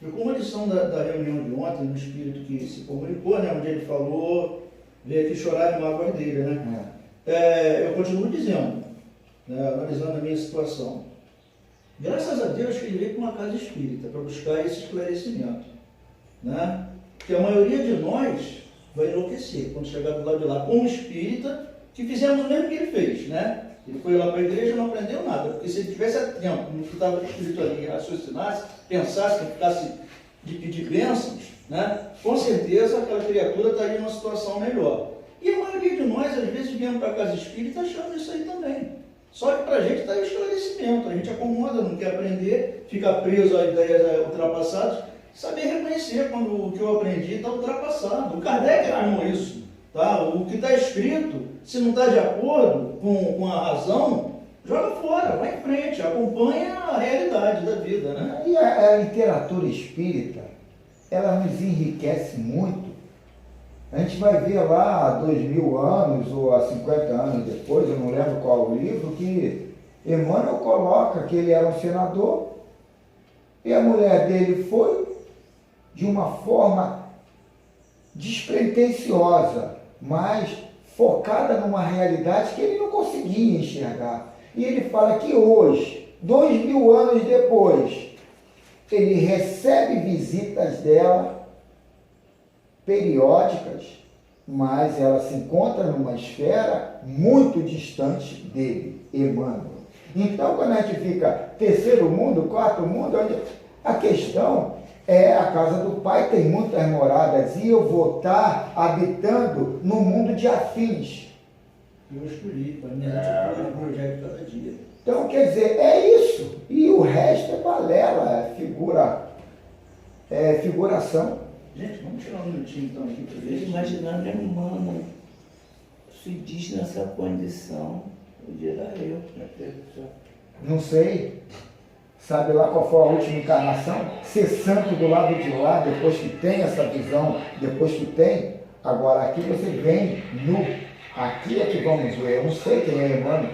S4: Ficou uma lição da reunião de ontem, no espírito que se comunicou, né, onde ele falou, veio aqui chorar em mágoas dele, né? Eu continuo dizendo, né, analisando a minha situação. Graças a Deus que ele veio para uma casa espírita, para buscar esse esclarecimento. Né? Porque a maioria de nós vai enlouquecer quando chegar do lado de lá, como espírita, que fizemos o mesmo que ele fez. Né? Ele foi lá para a igreja e não aprendeu nada, porque se ele tivesse atento no que estava escrito ali, raciocinasse, pensasse, que ficasse de pedir bênçãos, né? Com certeza aquela criatura estaria numa situação melhor. E a maioria de nós, às vezes, viemos para a casa espírita achando isso aí também. Só que para a gente está aí o esclarecimento, a gente acomoda, não quer aprender, fica preso a ideias ultrapassadas, saber reconhecer quando o que eu aprendi está ultrapassado. O Kardec afirmou isso. Tá? O que está escrito, se não está de acordo com a razão, joga fora, vai em frente, acompanha a realidade da vida. Né?
S1: E a literatura espírita, ela nos enriquece muito. A gente vai ver lá há 2000 anos ou há 50 anos depois, eu não lembro qual o livro, que Emmanuel coloca que ele era um senador e a mulher dele foi de uma forma despretensiosa, mas focada numa realidade que ele não conseguia enxergar. E ele fala que hoje, 2000 anos depois, ele recebe visitas dela periódicas, mas ela se encontra numa esfera muito distante dele, Emmanuel. Então, quando a gente fica terceiro mundo, quarto mundo, a questão é a casa do Pai tem muitas moradas e eu vou estar habitando no mundo de afins.
S4: Eu escolhi, para mim, é o projeto cada dia.
S1: Então, quer dizer, é isso. E o resto é balela, é figuração.
S4: Gente, vamos tirar um minutinho então aqui para ver.
S7: Imaginando Emmanuel se diz nessa condição, eu diria eu, né?
S1: Não sei. Sabe lá qual foi a última encarnação? Ser santo do lado de lá, depois que tem essa visão, depois que tem. Agora aqui você vem nu. Aqui é que vamos ver. Eu não sei quem é Emmanuel.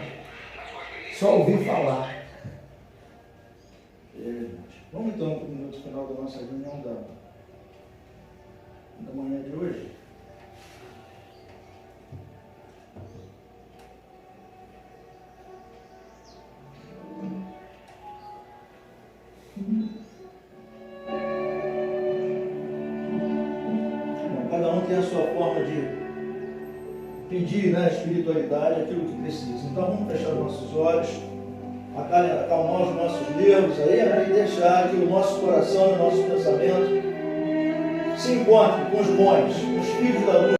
S1: Só ouvi falar.
S4: Vamos então para o minuto final da nossa reunião da manhã de hoje. Cada um tem a sua forma de pedir, né, a espiritualidade, aquilo que precisa. Então vamos fechar os nossos olhos, acalmar os nossos nervos aí, né, e deixar que o nosso coração e o nosso pensamento se encontrem com os bons, os filhos da luz.